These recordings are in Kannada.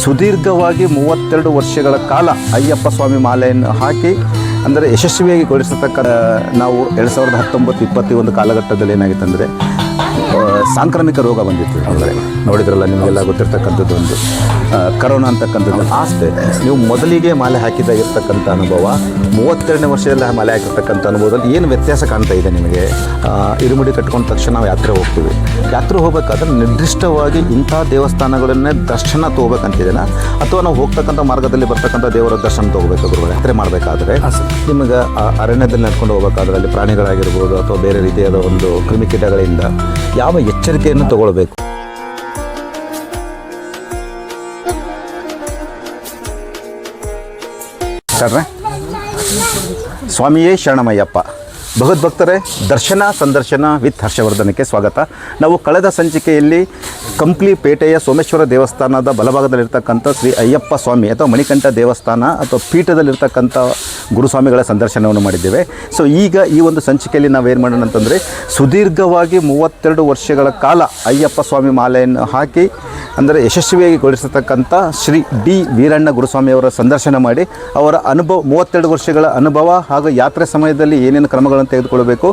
ಸುದೀರ್ಘವಾಗಿ 32 ವರ್ಷಗಳ ಕಾಲ ಅಯ್ಯಪ್ಪ ಸ್ವಾಮಿ ಮಾಲೆಯನ್ನು ಹಾಕಿ ಅಂದರೆ ಯಶಸ್ವಿಯಾಗಿ ಗೊಳಿಸತಕ್ಕ ನಾವು 2019-21 ಕಾಲಘಟ್ಟದಲ್ಲಿ ಏನಾಗಿತ್ತು ಅಂದರೆ ಸಾಂಕ್ರಾಮಿಕ ರೋಗ ಬಂದಿತ್ತು. ಅಂದರೆ ನೋಡಿದ್ರಲ್ಲ, ನಿಮಗೆಲ್ಲ ಗೊತ್ತಿರ್ತಕ್ಕಂಥದ್ದು ಒಂದು ಕರೋನಾ ಅಂತಕ್ಕಂಥದ್ದು. ಆಸ್ತೆ ನೀವು ಮೊದಲಿಗೆ ಮಾಲೆ ಹಾಕಿದಾಗಿರ್ತಕ್ಕಂಥ ಅನುಭವ 32ನೇ ವರ್ಷದಲ್ಲಿ ಮಾಲೆ ಹಾಕಿರ್ತಕ್ಕಂಥ ಅನುಭವದಲ್ಲಿ ಏನು ವ್ಯತ್ಯಾಸ ಕಾಣ್ತಾ ಇದೆ ನಿಮಗೆ? ಇರುಮುಡಿ ಕಟ್ಕೊಂಡ ತಕ್ಷಣ ನಾವು ಯಾತ್ರೆ ಹೋಗ್ತೀವಿ. ಯಾತ್ರೆ ಹೋಗಬೇಕಾದ್ರೆ ನಿರ್ದಿಷ್ಟವಾಗಿ ಇಂಥ ದೇವಸ್ಥಾನಗಳನ್ನೇ ದರ್ಶನ ತೊಗೋಬೇಕಂತಿದೆನಾ, ಅಥವಾ ನಾವು ಹೋಗ್ತಕ್ಕಂಥ ಮಾರ್ಗದಲ್ಲಿ ಬರ್ತಕ್ಕಂಥ ದೇವರ ದರ್ಶನ ತೊಗೋಬೇಕು? ಗುರುಗಳು, ಯಾತ್ರೆ ಮಾಡಬೇಕಾದ್ರೆ ನಿಮಗೆ ಅರಣ್ಯದಲ್ಲಿ ನಡ್ಕೊಂಡು ಹೋಗಬೇಕಾದ್ರೆ ಅಲ್ಲಿ ಪ್ರಾಣಿಗಳಾಗಿರ್ಬೋದು ಅಥವಾ ಬೇರೆ ರೀತಿಯಾದ ಒಂದು ಕ್ರಿಮಿಕೀಟಗಳಿಂದ ಯಾವ ಎಚ್ಚರಿಕೆಯನ್ನು ತಗೊಳ್ಬೇಕು? ಸ್ವಾಮಿಯೇ ಶರಣಮಯ್ಯಪ್ಪ. ಭಗವದ್ಭಕ್ತರೇ, ದರ್ಶನ ಸಂದರ್ಶನ ವಿತ್ ಹರ್ಷವರ್ಧನಕ್ಕೆ ಸ್ವಾಗತ. ನಾವು ಕಳೆದ ಸಂಚಿಕೆಯಲ್ಲಿ ಕಂಪ್ಲಿ ಪೇಟೆಯ ಸೋಮೇಶ್ವರ ದೇವಸ್ಥಾನದ ಬಲಭಾಗದಲ್ಲಿರ್ತಕ್ಕಂಥ ಶ್ರೀ ಅಯ್ಯಪ್ಪ ಸ್ವಾಮಿ ಅಥವಾ ಮಣಿಕಂಠ ದೇವಸ್ಥಾನ ಅಥವಾ ಪೀಠದಲ್ಲಿರ್ತಕ್ಕಂಥ ಗುರುಸ್ವಾಮಿಗಳ ಸಂದರ್ಶನವನ್ನು ಮಾಡಿದ್ದೇವೆ. ಸೊ ಈಗ ಈ ಒಂದು ಸಂಚಿಕೆಯಲ್ಲಿ ನಾವೇನು ಮಾಡೋಣ ಅಂತಂದರೆ, ಸುದೀರ್ಘವಾಗಿ 32 ವರ್ಷಗಳ ಕಾಲ ಅಯ್ಯಪ್ಪ ಸ್ವಾಮಿ ಮಾಲೆಯನ್ನು ಹಾಕಿ ಅಂದರೆ ಯಶಸ್ವಿಯಾಗಿ ಗೊಳಿಸತಕ್ಕಂಥ ಶ್ರೀ ಡಿ ವೀರಣ್ಣ ಗುರುಸ್ವಾಮಿಯವರ ಸಂದರ್ಶನ ಮಾಡಿ ಅವರ ಅನುಭವ 32 ವರ್ಷಗಳ ಅನುಭವ ಹಾಗೂ ಯಾತ್ರೆ ಸಮಯದಲ್ಲಿ ಏನೇನು ಕ್ರಮಗಳನ್ನು ತೆಗೆದುಕೊಳ್ಬೇಕು,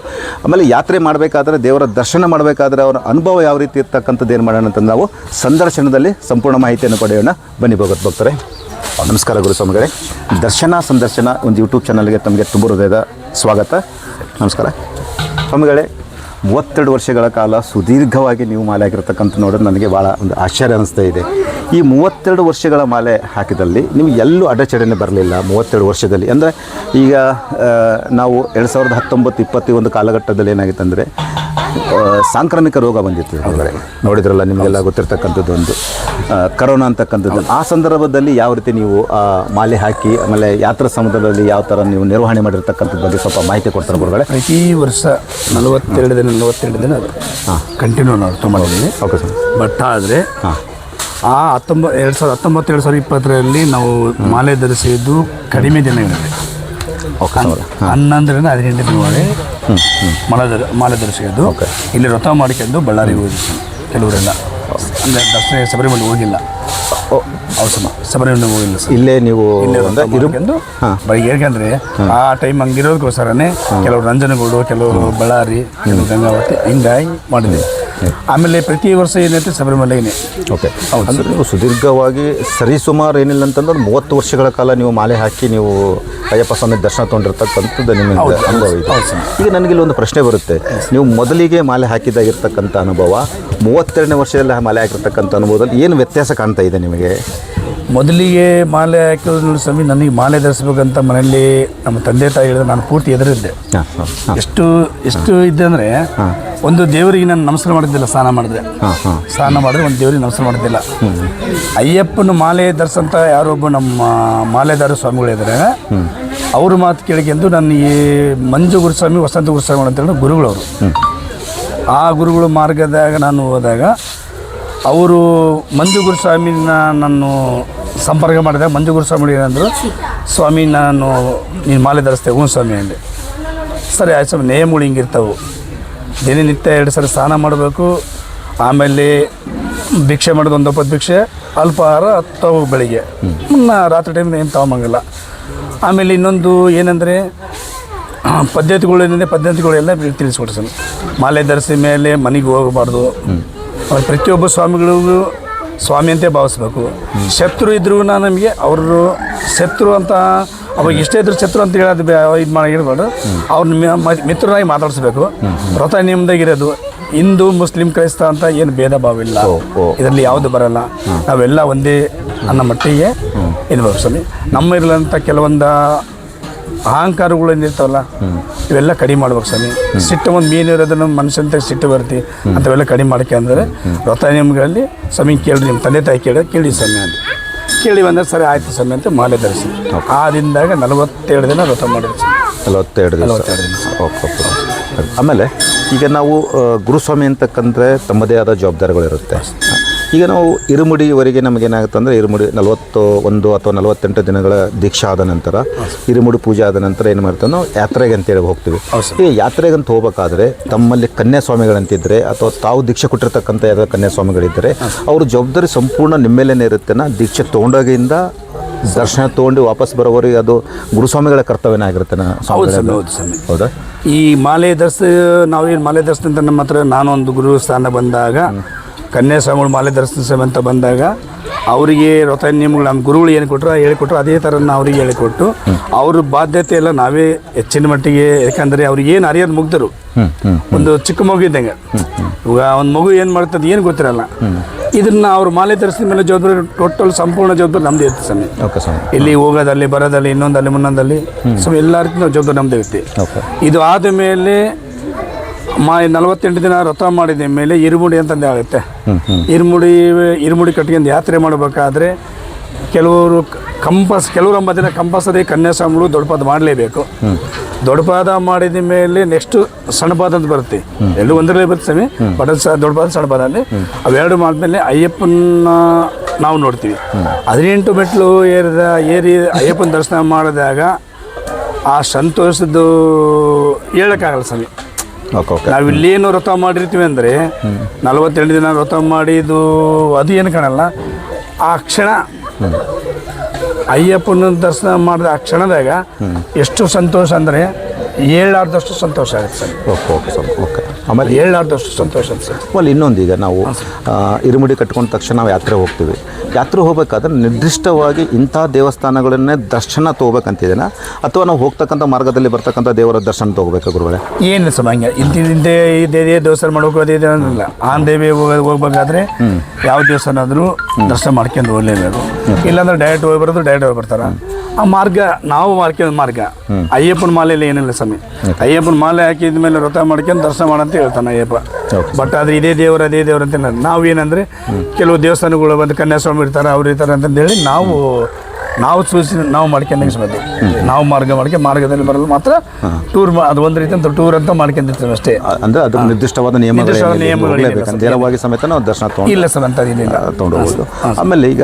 ಆಮೇಲೆ ಯಾತ್ರೆ ಮಾಡಬೇಕಾದ್ರೆ ದೇವರ ದರ್ಶನ ಮಾಡಬೇಕಾದ್ರೆ ಅವರ ಅನುಭವ ಯಾವ ರೀತಿ ಇರ್ತಕ್ಕಂಥದ್ದು ಏನು ಮಾಡೋಣ ಅಂತ ನಾವು ಸಂದರ್ಶನದಲ್ಲಿ ಸಂಪೂರ್ಣ ಮಾಹಿತಿಯನ್ನು ಪಡೆಯೋಣ. ಬನ್ನಿ ಭಗವದ್ಭಕ್ತರೇ. ನಮಸ್ಕಾರ ಗುರುಸ್ವಾಮಿಗಳೇ. ದರ್ಶನ ಸಂದರ್ಶನ ಒಂದು ಯೂಟ್ಯೂಬ್ ಚಾನಲ್ಗೆ ತಮಗೆ ತುಂಬ ಹೃದಯದ ಸ್ವಾಗತ. ನಮಸ್ಕಾರ ಸ್ವಾಮಿಗಳೇ. 32 ವರ್ಷಗಳ ಕಾಲ ಸುದೀರ್ಘವಾಗಿ ನೀವು ಮಾಲೆ ಹಾಕಿರ್ತಕ್ಕಂಥ ನೋಡೋದು ನನಗೆ ಭಾಳ ಒಂದು ಆಶ್ಚರ್ಯ ಅನ್ನಿಸ್ತಾ ಇದೆ. ಈ 32 ವರ್ಷಗಳ ಮಾಲೆ ಹಾಕಿದಲ್ಲಿ ನಿಮಗೆ ಎಲ್ಲೂ ಅಡಚಣೆ ಬರಲಿಲ್ಲ 32 ವರ್ಷದಲ್ಲಿ? ಅಂದರೆ ಈಗ ನಾವು 2019-21 ಕಾಲಘಟ್ಟದಲ್ಲಿ ಏನಾಗಿತ್ತು ಅಂದರೆ ಸಾಂಕ್ರಾಮಿಕ ರೋಗ ಬಂದಿತ್ತು. ಅಂದರೆ ನೋಡಿದ್ರಲ್ಲ, ನಿಮಗೆಲ್ಲ ಗೊತ್ತಿರ್ತಕ್ಕಂಥದ್ದು ಒಂದು ಕರೋನಾ ಅಂತಕ್ಕಂಥದ್ದು. ಆ ಸಂದರ್ಭದಲ್ಲಿ ಯಾವ ರೀತಿ ನೀವು ಮಾಲೆ ಹಾಕಿ ಆಮೇಲೆ ಯಾತ್ರಾ ಸಮುದ್ರದಲ್ಲಿ ಯಾವ ಥರ ನೀವು ನಿರ್ವಹಣೆ ಮಾಡಿರ್ತಕ್ಕಂಥದ್ದು ಬಗ್ಗೆ ಸ್ವಲ್ಪ ಮಾಹಿತಿ ಕೊಡ್ತಾರೆ ಗುರುಗಳೇ. ಪ್ರತಿ ವರ್ಷ 42 ದಿನ ಕಂಟಿನ್ಯೂ ನಾವು ಮಾಡಿದ್ದೀವಿ. Okay sir. ಬಟ್ ಆದರೆ ಆ 2019-2020ರಲ್ಲಿ ನಾವು ಮಾಲೆ ಧರಿಸಿದ್ದು ಕಡಿಮೆ ದಿನಗಳಲ್ಲಿ. ಓಕೆ. 11ರಿಂದ 18 ದಿನವರೆಗೆ ಮಾಲೆ ಧರಿಸಿದ್ದು. ಇಲ್ಲಿ ವ್ರತ ಮಾಡಿಕೊಂಡು ಬಳ್ಳಾರಿಗೆ ಹೋಗಿದ್ದು ಕೆಲವರೆಲ್ಲ. ಅಂದರೆ ದರ್ಶನ ಶಬರಿಮಲೆ ಹೋಗಿಲ್ಲ. ಶಬರಿಮಲೆ ಹೋಗಿಲ್ಲ ಸರ್. ಇಲ್ಲೇ ನೀವು ಇರ್ಕೊಂಡು ಯಾಕಂದರೆ ಆ ಟೈಮ್ ಹಂಗಿರೋದಕ್ಕೋಸ್ಕರನೇ ಕೆಲವರು ನಂಜನಗೂಡು, ಕೆಲವರು ಬಳ್ಳಾರಿ, ಕೆಲವರು ಗಂಗಾವತಿ ಹಿಂಗಾಗಿ ಮಾಡಿದ್ದೀವಿ. ಆಮೇಲೆ ಪ್ರತಿ ವರ್ಷ ಏನೈತೆ ಶಬರಿಮಲೆಗೆ. ಓಕೆ. ಅಂದರೆ ನೀವು ಸುದೀರ್ಘವಾಗಿ ಸರಿಸುಮಾರು ಏನಿಲ್ಲ ಅಂತಂದ್ರೆ 30 ವರ್ಷಗಳ ಕಾಲ ನೀವು ಮಾಲೆ ಹಾಕಿ ನೀವು ಅಯ್ಯಪ್ಪ ಸ್ವಾಮಿ ದರ್ಶನ ತೊಗೊಂಡಿರ್ತಕ್ಕಂಥದ್ದು ನಿಮಗೆ ಅನುಭವ ಇದೆ. ಈಗ ನನಗಿಲ್ಲಿ ಒಂದು ಪ್ರಶ್ನೆ ಬರುತ್ತೆ. ನೀವು ಮೊದಲಿಗೆ ಮಾಲೆ ಹಾಕಿದಾಗಿರ್ತಕ್ಕಂಥ ಅನುಭವ 32ನೇ ವರ್ಷದಲ್ಲಿ ಮಾಲೆ ಹಾಕಿರ್ತಕ್ಕಂಥ ಅನುಭವದಲ್ಲಿ ಏನು ವ್ಯತ್ಯಾಸ ಕಾಣ್ತಾ ಇದೆ ನಿಮಗೆ? ಮೊದಲಿಗೆ ಮಾಲೆ ಹಾಕಿದ್ರು ನೋಡಿ ಸ್ವಾಮಿ, ನನಗೆ ಮಾಲೆ ಧರಿಸ್ಬೇಕಂತ ಮನೆಯಲ್ಲಿ ನಮ್ಮ ತಂದೆ ತಾಯಿ ಹೇಳಿದ್ರೆ ನಾನು ಪೂರ್ತಿ ಎದುರಿದ್ದೆ. ಎಷ್ಟು ಇದ್ದೆ ಅಂದರೆ, ಒಂದು ದೇವರಿಗೆ ನಾನು ನಮಸ್ಕಾರ ಮಾಡಿದ್ದಿಲ್ಲ. ಸ್ನಾನ ಮಾಡಿದ್ರೆ ಒಂದು ದೇವರಿಗೆ ನಮಸ್ಕಾರ ಮಾಡಿದ್ದಿಲ್ಲ. ಅಯ್ಯಪ್ಪನ ಮಾಲೆ ಧರಿಸಂತ ಯಾರೊಬ್ಬ ನಮ್ಮ ಮಾಲೆದಾರ ಸ್ವಾಮಿಗಳಿದ್ದಾರೆ, ಅವ್ರ ಮಾತು ಕೇಳಿಕೊಂಡು ನನಗೆ ಮಂಜು ಗುರುಸ್ವಾಮಿ, ವಸಂತ ಗುರುಸ್ವಾಮಿ ಅಂತೇಳಿ ಗುರುಗಳವರು. ಆ ಗುರುಗಳ ಮಾರ್ಗದಾಗ ನಾನು ಹೋದಾಗ ಅವರು ಮಂಜು ಗುರುಸ್ವಾಮಿನ ನಾನು ಸಂಪರ್ಕ ಮಾಡಿದಾಗ ಮಂಜು ಗುರುಸ್ವಾಮಿ ಏನಂದರು, ಸ್ವಾಮಿ ನೀನು ಮಾಲೆ ಧರಿಸ್ತೇವೆ. ಹ್ಞೂ ಸ್ವಾಮಿ ಅಂದೆ. ಸರಿ ಆಯ್ತು ಸ್ವಾಮಿ, ನೇಮಗಳು ಹಿಂಗಿರ್ತಾವೆ. ದಿನನಿತ್ಯ 2 ಸಲ ಸ್ನಾನ ಮಾಡಬೇಕು. ಆಮೇಲೆ ಭಿಕ್ಷೆ ಮಾಡೋದು 1 ಒಪ್ಪತ್ತು ಭಿಕ್ಷೆ, ಅಲ್ಪಾಹಾರ ಹತ್ತವು ಬೆಳಿಗ್ಗೆ, ರಾತ್ರಿ ಟೈಮಿಂದ ಏನು ತಗೊಂಬಂಗಿಲ್ಲ. ಆಮೇಲೆ ಇನ್ನೊಂದು ಏನಂದರೆ ಪದ್ಧತಿಗಳೆಲ್ಲ ತಿಳಿಸ್ಕೊಡ್ರಿ ಸ್ವಾಮಿ. ಮಾಲೆ ಧರಿಸಿದ ಮೇಲೆ ಮನೆಗೆ ಹೋಗಬಾರ್ದು. ಪ್ರತಿಯೊಬ್ಬ ಸ್ವಾಮಿಗಳಿಗೂ ಸ್ವಾಮಿ ಅಂತೇ ಭಾವಿಸ್ಬೇಕು. ಶತ್ರು ಇದ್ರೂ ನಮಗೆ ಅವರು ಶತ್ರು ಅಂತ, ಅವಾಗ ಇಷ್ಟೇ ಇದ್ರು ಶತ್ರು ಅಂತ ಹೇಳೋದು ಇದು ಮಾಡಿರ್ಬಾರ್ದು. ಅವ್ರನ್ನ ಮಿತ್ರನಾಗಿ ಮಾತಾಡಿಸ್ಬೇಕು. ವ್ರತ ನಿಯಮದಾಗಿರೋದು ಹಿಂದೂ ಮುಸ್ಲಿಂ ಕ್ರೈಸ್ತ ಅಂತ ಏನು ಭೇದ ಭಾವ ಇಲ್ಲ. ಇದರಲ್ಲಿ ಯಾವುದು ಬರಲ್ಲ. ನಾವೆಲ್ಲ ಒಂದೇ ಅನ್ನೋ ಮಟ್ಟಿಗೆ ಇರ್ಬೇಕು ಸ್ವಾಮಿ. ನಮ್ಮಲ್ಲಿರುವಂಥ ಕೆಲವೊಂದು ಅಹಂಕಾರಗಳು ಏನಿರ್ತಾವಲ್ಲ, ಇವೆಲ್ಲ ಕಡಿಮೆ ಮಾಡ್ಬೇಕು ಸ್ವಾಮಿ. ಸಿಟ್ಟು ಒಂದು ಮೀನಿರೋದನ್ನು ಮನುಷ್ಯಂತ ಸಿಟ್ಟು ಬರ್ತಿ ಅಂಥವೆಲ್ಲ ಕಡಿಮೆ ಮಾಡ್ಕೆ ಅಂದರೆ ವ್ರತ ನಿಯಮಗಳಲ್ಲಿ ಸ್ವಾಮಿ ಕೇಳಿ, ನಿಮ್ಮ ತಂದೆ ತಾಯಿ ಕೇಳಿ ಸ್ವಾಮಿ ಅಂತ ಕೇಳಿ ಬಂದರೆ ಸರಿ ಆಯಿತು ಸ್ವಾಮಿ ಅಂತ ಮಾಲೆ ಧರಿಸಿ ಆ ದಿನದಾಗ 42 ದಿನ ವ್ರತ ಮಾಡಿದ್ವಿ. 42 ದಿನ. ಓಕೆ. ಆಮೇಲೆ ಈಗ ನಾವು ಗುರುಸ್ವಾಮಿ ಅಂತಕ್ಕಂದ್ರೆ ತಮ್ಮದೇ ಆದ ಜವಾಬ್ದಾರಿಗಳಿರುತ್ತೆ. ಈಗ ನಾವು ಇರುಮುಡಿವರೆಗೆ ನಮಗೇನಾಗುತ್ತೆ ಅಂದರೆ ಇರುಮುಡಿ 41 ಅಥವಾ 48 ದಿನಗಳ ದೀಕ್ಷಾ ಆದ ನಂತರ ಇರುಮುಡಿ ಪೂಜೆ ಆದ ನಂತರ ಏನು ಮಾಡ್ತೀವಿ ನಾವು ಯಾತ್ರೆಗೆ ಅಂತೇಳಿ ಹೋಗ್ತೀವಿ. ಈ ಯಾತ್ರೆಗೆ ಅಂತ ಹೋಗ್ಬೇಕಾದ್ರೆ ತಮ್ಮಲ್ಲಿ ಕನ್ಯಾಸ್ವಾಮಿಗಳಂತಿದ್ರೆ ಅಥವಾ ತಾವು ದೀಕ್ಷೆ ಕೊಟ್ಟಿರ್ತಕ್ಕಂಥ ಯಾವ್ದಾದ್ರು ಕನ್ಯಾಸ್ವಾಮಿಗಳಿದ್ದರೆ ಅವ್ರ ಜವಾಬ್ದಾರಿ ಸಂಪೂರ್ಣ ನಿಮ್ಮೇಲೇನೆ ಇರುತ್ತೆನಾ? ದೀಕ್ಷೆ ತೊಗೊಂಡಾಗಿಂದ ದರ್ಶನ ತೊಗೊಂಡು ವಾಪಸ್ ಬರೋವರೆಗೆ ಅದು ಗುರುಸ್ವಾಮಿಗಳ ಕರ್ತವ್ಯನೇ ಆಗಿರುತ್ತೆ? ಹೌದಾ? ಈ ಮಾಲೆ ನಾವೇನು ಮಾಲೆ ದರ್ಶನ ಅಂತ ನಮ್ಮ ಹತ್ರ ನಾನೊಂದು ಗುರು ಸ್ಥಾನ ಬಂದಾಗ ಕನ್ಯಾಸ್ವಾಮಿಗಳು ಮಾಲೆ ದರ್ಶನ ಅಂತ ಬಂದಾಗ ಅವರಿಗೆ ವ್ರತ ನಿಯಮಗಳು ನಮ್ಮ ಗುರುಗಳು ಏನು ಕೊಟ್ಟರು ಹೇಳಿಕೊಟ್ರು ಅದೇ ಥರ ಅವರಿಗೆ ಹೇಳಿಕೊಟ್ಟು ಅವ್ರ ಬಾಧ್ಯತೆ ಎಲ್ಲ ನಾವೇ ಹೆಚ್ಚಿನ ಮಟ್ಟಿಗೆ, ಯಾಕಂದರೆ ಅವ್ರಿಗೆ ಏನು ಅರಿಯೋದು ಮುಗ್ದರು. ಒಂದು ಚಿಕ್ಕ ಮಗು ಇದ್ದಂಗೆ, ಇವಾಗ ಒಂದು ಮಗು ಏನು ಮಾಡ್ತದೆ ಏನು ಗೊತ್ತಿರಲ್ಲ. ಇದನ್ನು ಅವ್ರ ಮಾಲೆ ಧರಿಸಿದ ಮೇಲೆ ಜವಾಬ್ದಾರಿ ಟೋಟಲ್ ಸಂಪೂರ್ಣ ಜವಾಬ್ದಾರಿ ನಮ್ಮದೇ ಇರುತ್ತೆ ಸ್ವಾಮಿ. ಇಲ್ಲಿ ಹೋಗೋದಲ್ಲಿ ಬರೋದಲ್ಲಿ ಇನ್ನೊಂದಲ್ಲಿ ಮುನ್ನೊಂದಲ್ಲಿ ಸ್ವಾಮಿ ಎಲ್ಲ ರೀತಿ ನಾವು ಜವಾಬ್ದಾರಿ ನಮ್ಮದೇ ಇರುತ್ತೆ. ಇದು ಆದ ಮೇಲೆ 48 ದಿನ ವ್ರತ ಮಾಡಿದ ಮೇಲೆ ಇರುಮುಡಿ ಅಂತಂದು ಆಗುತ್ತೆ. ಇರುಮುಡಿ ಕಟ್ಕೊಂಡು ಯಾತ್ರೆ ಮಾಡಬೇಕಾದ್ರೆ ಕೆಲವರು ಕೆಲವರು 9 ದಿನ ಕಂಪಲ್ಸರಿ ಕನ್ಯಾಸ್ವಾಮಿಗಳು ದೊಡ್ಡಪಾದ ಮಾಡಲೇಬೇಕು. ದೊಡ್ಡಪಾದ ಮಾಡಿದ ಮೇಲೆ ನೆಕ್ಸ್ಟ್ ಸಣ್ಣಪಾದ ಅಂತ ಬರುತ್ತೆ. ಎಲ್ಲೂ ಒಂದರಲ್ಲೇ ಬರುತ್ತೆ ಸ್ವಾಮಿ. ಬಟ್ ದೊಡ್ಡಪಾದ ಸಣ್ಣಪಾದ ಅಲ್ಲಿ ಅವೆರಡು ಮಾಡಿದ್ಮೇಲೆ ಅಯ್ಯಪ್ಪನ ನಾವು ನೋಡ್ತೀವಿ. 18 ಮೆಟ್ಲು ಏರಿ ಅಯ್ಯಪ್ಪನ ದರ್ಶನ ಮಾಡಿದಾಗ ಆ ಸಂತೋಷದ್ದು ಹೇಳೋಕ್ಕಾಗಲ್ಲ ಸ್ವಾಮಿ. ನಾವು ಇಲ್ಲೇನು ವ್ರತ ಮಾಡಿರ್ತೀವಿ ಅಂದರೆ 48 ದಿನ ವ್ರತ ಮಾಡಿದ್ದು ಅದು ಏನು ಕಾಣಲ್ಲ. ಆ ಕ್ಷಣ ಅಯ್ಯಪ್ಪನ ದರ್ಶನ ಮಾಡಿದ ಆ ಕ್ಷಣದಾಗ ಎಷ್ಟು ಸಂತೋಷ ಅಂದರೆ ಹೇಳಾರ್ದಷ್ಟು ಸಂತೋಷ ಆಗುತ್ತೆ ಸರ್. ಓಕೆ. ಆಮೇಲೆ ಹೇಳಾರ್ದಷ್ಟು ಸಂತೋಷ ಸರ್. ಆಮೇಲೆ ಇನ್ನೊಂದು, ಈಗ ನಾವು ಇರುಮುಡಿ ಕಟ್ಕೊಂಡ ತಕ್ಷಣ ನಾವು ಯಾತ್ರೆ ಹೋಗ್ತೀವಿ. ಯಾತ್ರೆ ಹೋಗ್ಬೇಕಾದ್ರೆ ನಿರ್ದಿಷ್ಟವಾಗಿ ಇಂಥ ದೇವಸ್ಥಾನಗಳನ್ನೇ ದರ್ಶನ ತೊಗೋಬೇಕಂತಿದ್ದೇನೆ ಅಥವಾ ನಾವು ಹೋಗ್ತಕ್ಕಂಥ ಮಾರ್ಗದಲ್ಲಿ ಬರ್ತಕ್ಕಂಥ ದೇವರ ದರ್ಶನ ತೊಗೋಬೇಕಾ ಗುರುಗಳೇ? ಏನಿಲ್ಲ ಸರ್, ಹಂಗೆ ಇಂತಿಂತೆ ಇದೇ ದೇವಸ್ಥಾನ ಮಾಡ್ಬೇಕು ಅದೇ ಅನ್ನೋದಿಲ್ಲ. ಆನ್ ದೇವಿ ಹೋಗ್ಬೇಕಾದ್ರೆ ಯಾವ ದೇವಸ್ಥಾನ ಆದರೂ ದರ್ಶನ ಮಾಡ್ಕೊಂಡು ಹೋಗ್ಲೇಬೇಕು. ಇಲ್ಲಾಂದ್ರೆ ಡೈರೆಕ್ಟ್ ಹೋಗಿ ಬರೋದು ಡೈರೆಕ್ಟ್ ಹೋಗಿ ಬರ್ತಾರೆ. ಆ ಮಾರ್ಗ ನಾವು ಮಾಡ್ಕೊಂಡು ಮಾರ್ಗ ಅಯ್ಯಪ್ಪನ ಮಾಲೆಯಲ್ಲಿ ಏನಿಲ್ಲ ಸ್ವಾಮಿ. ಅಯ್ಯಪ್ಪನ ಮಾಲೆ ಹಾಕಿದ ಮೇಲೆ ವ್ರತ ಮಾಡ್ಕೊಂಡು ದರ್ಶನ ಮಾಡಂತ ಹೇಳ್ತಾನೆ ಅಯ್ಯಪ್ಪ. ಬಟ್ ಆದರೆ ಇದೇ ದೇವರು ಅದೇ ದೇವರು ಅಂತ ನಾವು ಏನಂದರೆ ಕೆಲವು ದೇವಸ್ಥಾನಗಳು ಬಂದು ಕನ್ಯಾಸ್ವಾಮಿ ಇರ್ತಾರೆ, ಅವ್ರು ಇರ್ತಾರೆ ಅಂತಂದೇಳಿ ನಾವು ಸೂಚಿ ನಾವು ಮಾಡ್ಕೊಂಡಂಗೆ ಸ್ವಾಮಿ. ನಾವು ಮಾರ್ಗದಲ್ಲಿ ಬರಲು ಮಾತ್ರ ಟೂರ್, ಅದು ಒಂದು ರೀತಿ ಅಂತ ಟೂರ್ ಅಂತ ಮಾಡ್ಕೊಂಡಿರ್ತೀವಿ ಅಷ್ಟೇ. ಅಂದರೆ ಅದು ನಿರ್ದಿಷ್ಟವಾದ ನಿಯಮಗಳು ನೇರವಾಗಿ ಸಮೇತ ನಾವು ದರ್ಶನ ತೊಗೊಂಡು ಇಲ್ಲ ಸರ್ ಅಂತ ಏನಿಲ್ಲ ತೊಗೊಂಡು ಹೋಗೋದು. ಆಮೇಲೆ ಈಗ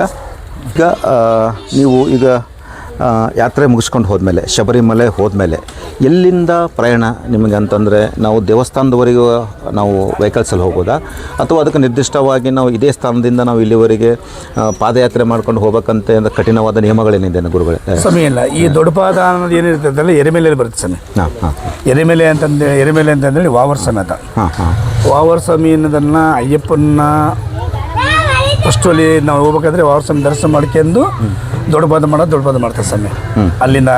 ನೀವು ಯಾತ್ರೆ ಮುಗಿಸ್ಕೊಂಡು ಹೋದ್ಮೇಲೆ ಶಬರಿಮಲೆ ಹೋದ್ಮೇಲೆ ಎಲ್ಲಿಂದ ಪ್ರಯಾಣ ನಿಮಗೆ ಅಂತಂದರೆ ನಾವು ದೇವಸ್ಥಾನದವರೆಗೂ ನಾವು ವೆಹಿಕಲ್ಸಲ್ಲಿ ಹೋಗೋದಾ ಅಥವಾ ಅದಕ್ಕೆ ನಿರ್ದಿಷ್ಟವಾಗಿ ನಾವು ಇದೇ ಸ್ಥಾನದಿಂದ ನಾವು ಇಲ್ಲಿವರೆಗೆ ಪಾದಯಾತ್ರೆ ಮಾಡ್ಕೊಂಡು ಹೋಗ್ಬೇಕಂತ ಕಠಿಣವಾದ ನಿಯಮಗಳೇನಿದೆ ಗುರುಗಳೇ? ಸಮಯ ಇಲ್ಲ. ಈ ದೊಡ್ಡಪಾದ ಅನ್ನೋದು ಏನಿರ್ತದಲ್ಲ ಎರೆಮೇಲೆ ಬರುತ್ತೆ ಸಮಯ. ಎರೆಮೇಲೆ ಅಂತಂದೇಳಿ ವಾವರ್ ಸಮೇತ. ವಾವರ್ ಸ್ವಾಮಿ ಅನ್ನೋದನ್ನು ಅಯ್ಯಪ್ಪನ ಫಸ್ಟಲ್ಲಿ ನಾವು ಹೋಗ್ಬೇಕಾದ್ರೆ ವಾವರ್ ಸ್ವಾಮಿ ದರ್ಶನ ಮಾಡ್ಕೊಂಡು ದೊಡ್ಡಪಾದ ಮಾಡ್ತಾರೆ ಸ್ವಾಮಿ. ಅಲ್ಲಿಂದ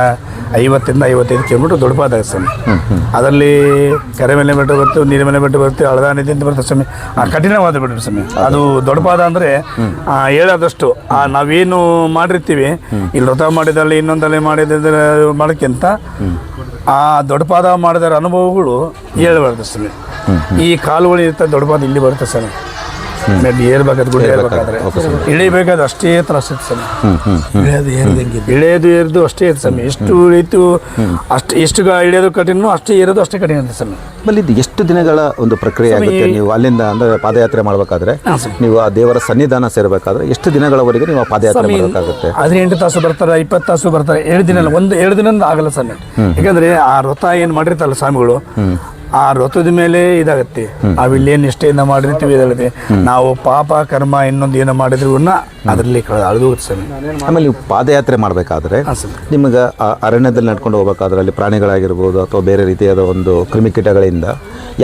50 ರಿಂದ 55 ಕಿಲೋಮೀಟ್ರ್ ದೊಡ್ಡಪಾದ ಸ್ವಾಮಿ. ಅದರಲ್ಲಿ ಕೆರೆ ಮೇಲೆ ಬೆಟ್ಟ ಬರುತ್ತೆ, ನೀರಿನ ಮೇಲೆ ಬೆಟ್ಟ ಬರುತ್ತೆ, ಹಳದ ನದಿ ಅಂತ ಬರುತ್ತೆ ಸ್ವಾಮಿ. ಕಠಿಣವಾದ ಬೆಟ್ಟ ಸ್ವಾಮಿ. ಅದು ದೊಡ್ಡಪಾದ ಅಂದರೆ ಹೇಳೋದಷ್ಟು ನಾವೇನು ಮಾಡಿರ್ತೀವಿ ಇಲ್ಲಿ ವ್ರತ ಮಾಡಿದಲ್ಲಿ ಇನ್ನೊಂದಲ್ಲಿ ಮಾಡೋಕ್ಕಿಂತ ಆ ದೊಡ್ಡಪಾದ ಮಾಡಿದ ಅನುಭವಗಳು ಹೇಳಬಾರ್ದು ಸ್ವಾಮಿ. ಈ ಕಾಲುಗಳು ಇರ್ತದೆ, ದೊಡ್ಡಪಾದ ಇಲ್ಲಿ ಬರುತ್ತೆ ಸ್ವಾಮಿ. ಏರ್ಬೇಕಾದ್ರೆ ಗುಡ್ಡ ಏರ್ಬೇಕಾದ್ರೆ ಇಳಿಬೇಕಾದ್ರೆ ಅಷ್ಟೇ ತ್ರಾಸ ಇತ್ತು ಸ್ವಾಮಿ. ಇಳಿಯೋದು ಏರಿದು ಅಷ್ಟೇ ಇತ್ತು ಸ್ವಾಮಿ. ಎಷ್ಟು ಇಳಿತು ಎಷ್ಟು ಇಳಿಯೋದು ಕಠಿಣ, ಅಷ್ಟೇ ಏರೋದು ಅಷ್ಟೇ ಕಠಿಣ ಅಂತ ಸ್ವಾಮಿ. ಆಮೇಲೆ ಇದು ಎಷ್ಟು ದಿನಗಳ ಒಂದು ಪ್ರಕ್ರಿಯೆ ಆಗುತ್ತೆ? ನೀವು ಅಲ್ಲಿಂದ ಅಂದರೆ ಪಾದಯಾತ್ರೆ ಮಾಡಬೇಕಾದ್ರೆ ನೀವು ಆ ದೇವರ ಸನ್ನಿಧಾನ ಸೇರಬೇಕಾದ್ರೆ ಎಷ್ಟು ದಿನಗಳವರೆಗೆ ನೀವು ಪಾದಯಾತ್ರೆ ಮಾಡಬೇಕಾಗುತ್ತೆ? 18 ತಾಸು ಬರ್ತಾರೆ, 20 ತಾಸು ಬರ್ತಾರೆ. 2 ದಿನ ಅಲ್ಲ, 2 ದಿನ ಆಗಲ್ಲ ಸ್ವಾಮಿ. ಯಾಕಂದ್ರೆ ಆ ವ್ರತ ಏನು ಮಾಡಿರ್ತಾರಲ್ಲ ಸ್ವಾಮಿಗಳು, ಆ ವ್ರತದ ಮೇಲೆ ಇದಾಗುತ್ತೆ. ನಾವಿಲ್ಲೇನು ನಿಷ್ಠೆಯಿಂದ ಮಾಡಿರ್ತೀವಿ ಇದಾಗುತ್ತೆ. ನಾವು ಪಾಪ ಕರ್ಮ ಇನ್ನೊಂದು ಏನೋ ಮಾಡಿದ್ರು ಅದರಲ್ಲಿ ಅಳಿದು ಸ್ವಾಮಿ. ಆಮೇಲೆ ನೀವು ಪಾದಯಾತ್ರೆ ಮಾಡಬೇಕಾದ್ರೆ ನಿಮಗೆ ಅರಣ್ಯದಲ್ಲಿ ನಡ್ಕೊಂಡು ಹೋಗ್ಬೇಕಾದ್ರೆ ಅಲ್ಲಿ ಪ್ರಾಣಿಗಳಾಗಿರ್ಬೋದು ಅಥವಾ ಬೇರೆ ರೀತಿಯಾದ ಒಂದು ಕ್ರಿಮಿಕೀಟಗಳಿಂದ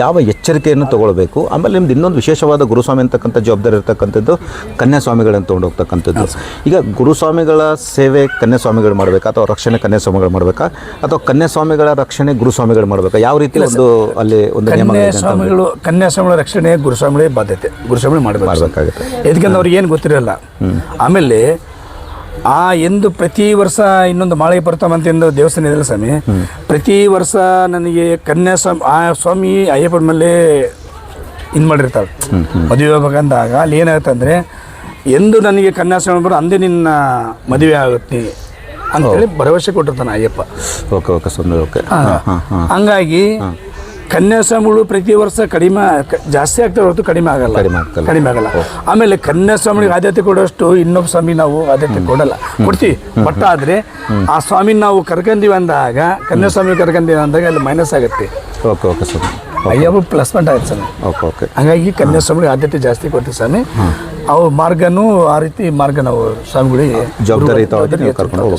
ಯಾವ ಎಚ್ಚರಿಕೆಯನ್ನು ತೊಗೊಳ್ಬೇಕು? ಆಮೇಲೆ ನಿಮ್ದು ಇನ್ನೊಂದು ವಿಶೇಷವಾದ ಗುರುಸ್ವಾಮಿ ಅಂತಕ್ಕಂಥ ಜವಾಬ್ದಾರಿ ಇರ್ತಕ್ಕಂಥದ್ದು ಕನ್ಯಾಸ್ವಾಮಿಗಳನ್ನು ತೊಗೊಂಡು ಹೋಗ್ತಕ್ಕಂಥದ್ದು. ಈಗ ಗುರುಸ್ವಾಮಿಗಳ ಸೇವೆ ಕನ್ಯಾಸ್ವಾಮಿಗಳು ಮಾಡಬೇಕಾ ಅಥವಾ ರಕ್ಷಣೆ ಕನ್ಯಾಸ್ವಾಮಿಗಳು ಮಾಡಬೇಕಾ ಅಥವಾ ಕನ್ಯಾಸ್ವಾಮಿಗಳ ರಕ್ಷಣೆ ಗುರುಸ್ವಾಮಿಗಳು ಮಾಡಬೇಕಾ? ಯಾವ ರೀತಿ ಒಂದು ಅಲ್ಲಿ ಒಂದು ಕನ್ಯಾಸ್ವಾಮಿಗಳ ರಕ್ಷಣೆ ಗುರುಸ್ವಾಮಿಗಳೇ ಬಾಧ್ಯತೆ, ಗುರುಸ್ವಾಮಿ ಮಾಡಬೇಕಾಗುತ್ತೆ. ಯಾಕಂದ್ರೆ ಅವ್ರಿಗೆ ಏನು ಗೊತ್ತಿರಲ್ಲ. ಆಮೇಲೆ ಎಂದು ಪ್ರತಿ ವರ್ಷ ಇನ್ನೊಂದು ಮಾಳಿಗೆ ಬರ್ತವಂತ ದೇವಸ್ಥಾನ ಇದೆಯಲ್ಲ ಸ್ವಾಮಿ, ಪ್ರತಿ ವರ್ಷ ನನಗೆ ಕನ್ಯಾಸ್ವಾಮಿ ಆ ಸ್ವಾಮಿ ಅಯ್ಯಪ್ಪನ ಮೇಲೆ ಮಾಡಿರ್ತಾರೆ ಮದುವೆ ಹೋಗ್ಬೇಕಂದಾಗ ಅಲ್ಲಿ ಏನಾಗುತ್ತೆ ಅಂದರೆ ಎಂದು ನನಗೆ ಕನ್ಯಾಸ್ವಾಮಿ ಬರೋ ಅಂದೇ ನಿನ್ನ ಮದುವೆ ಆಗುತ್ತೆ ಅಂತೇಳಿ ಭರವಸೆ ಕೊಟ್ಟಿರ್ತಾನೆ ಅಯ್ಯಪ್ಪ. ಓಕೆ. ಹಂಗಾಗಿ ಕನ್ಯಾಸ್ವಾಮಿಗಳು ಪ್ರತಿ ವರ್ಷ ಜಾಸ್ತಿ ಆಗ್ತವೆ ಹೊರತು ಕಡಿಮೆ ಆಗಲ್ಲ. ಆಮೇಲೆ ಕನ್ಯಾಸ್ವಾಮಿಗಳಿಗೆ ಆದ್ಯತೆ ಕೊಡೋಷ್ಟು ಇನ್ನೊಬ್ಬ ಸ್ವಾಮಿ ನಾವು ಆದ್ಯತೆ ಕೊಡ್ತೀವಿ. ಬಟ್ ಆದರೆ ಆ ಸ್ವಾಮಿ ನಾವು ಕರ್ಕೊಂತೀವಿ ಅಂದಾಗ ಕನ್ಯಾಸ್ವಾಮಿ ಕರ್ಕೊಂತೀವಿ ಅಂದಾಗ ಅಲ್ಲಿ ಮೈನಸ್ ಆಗುತ್ತೆ. ಓಕೆ ಸ್ವಾಮಿ. ಅಯ್ಯಪ್ಪ ಪ್ಲಸ್ ಪಾಯಿಂಟ್ ಆಗುತ್ತೆ ಸ್ವಾಮಿ. ಓಕೆ. ಹಾಗಾಗಿ ಕನ್ಯಾಸ್ವಾಮಿಗಳಿಗೆ ಆದ್ಯತೆ ಜಾಸ್ತಿ ಕೊಡ್ತೀವಿ ಸ್ವಾಮಿ. ಅವು ಮಾರ್ಗನೂ ಆ ರೀತಿ ಮಾರ್ಗ ನಾವು ಸ್ವಾಮಿಗಳಿಗೆ ಜವಾಬ್ದಾರಿ ಕರ್ಕೊಂಡು